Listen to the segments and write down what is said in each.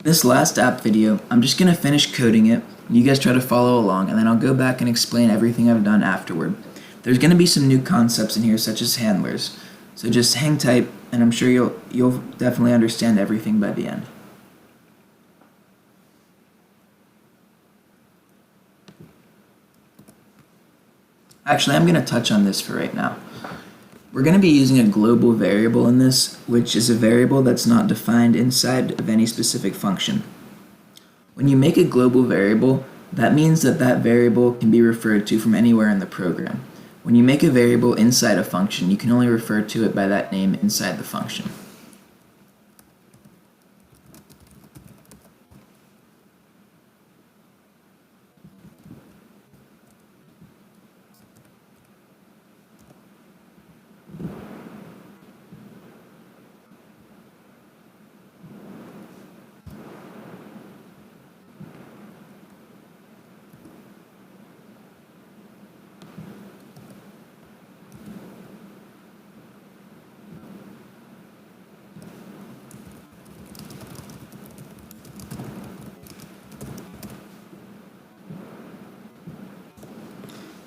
This last app video, I'm just going to finish coding it. You guys try to follow along, and then I'll go back and explain everything I've done afterward. There's going to be some new concepts in here, such as handlers. So just hang tight, and I'm sure you'll definitely understand everything by the end. Actually, I'm going to touch on this for right now. We're going to be using a global variable in this, which is a variable that's not defined inside of any specific function. When you make a global variable, that means that that variable can be referred to from anywhere in the program. When you make a variable inside a function, you can only refer to it by that name inside the function.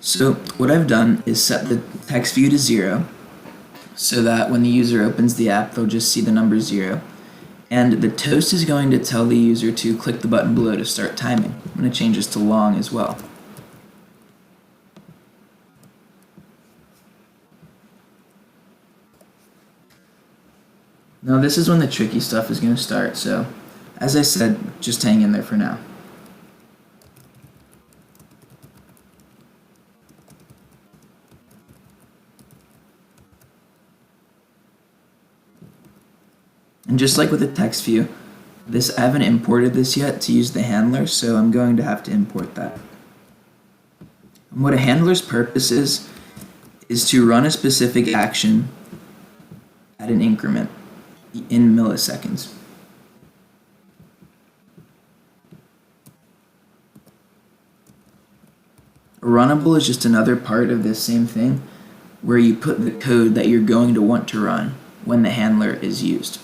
So what I've done is set the text view to 0 so that when the user opens the app, they'll just see the number 0. And the toast is going to tell the user to click the button below to start timing. I'm going to change this to long as well. Now this is when the tricky stuff is going to start, so as I said, just hang in there for now. And just like with the text view, I haven't imported this yet to use the handler, so I'm going to have to import that. And what a handler's purpose is to run a specific action at an increment in milliseconds. A runnable is just another part of this same thing, where you put the code that you're going to want to run when the handler is used.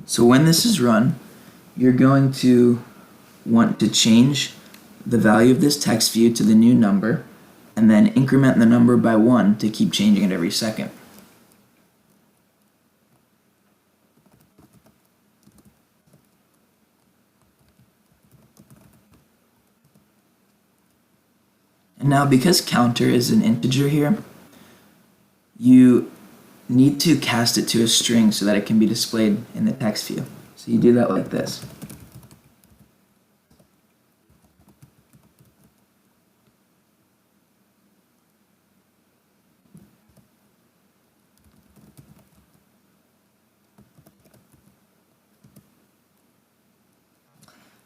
So when this is run, you're going to want to change the value of this text view to the new number, and then increment the number by 1 to keep changing it every second. And now because counter is an integer here, you need to cast it to a string so that it can be displayed in the text view. So you do that like this.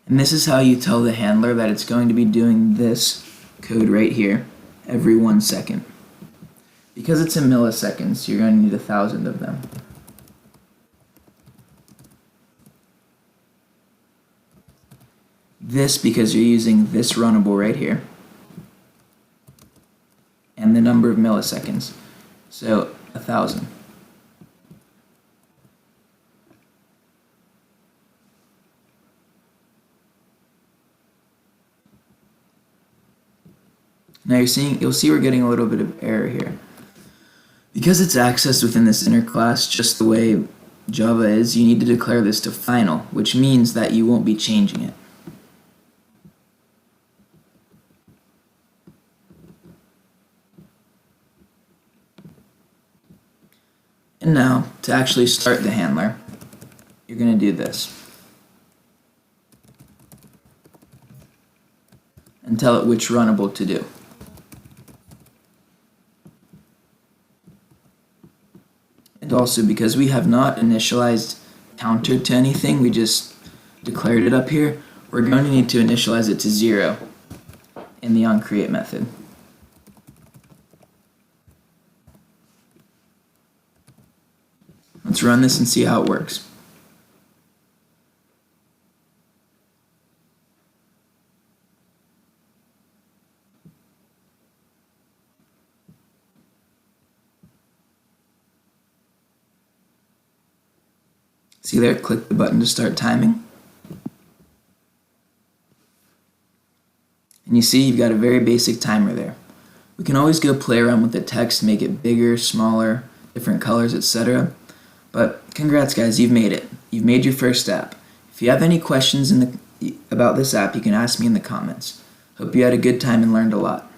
And this is how you tell the handler that it's going to be doing this code right here every 1 second. Because it's in milliseconds, you're going to need 1,000 of them. This because you're using this runnable right here, and the number of milliseconds, so 1,000. Now you'll see we're getting a little bit of error here. Because it's accessed within this inner class just the way Java is, you need to declare this to final, which means that you won't be changing it. And now, to actually start the handler, you're going to do this. And tell it which runnable to do. And also because we have not initialized counter to anything, we just declared it up here, we're going to need to initialize it to 0 in the onCreate method. Let's run this and see how it works. See there, click the button to start timing. And you see you've got a very basic timer there. We can always go play around with the text, make it bigger, smaller, different colors, etc. But congrats guys, you've made it. You've made your first app. If you have any questions about this app, you can ask me in the comments. Hope you had a good time and learned a lot.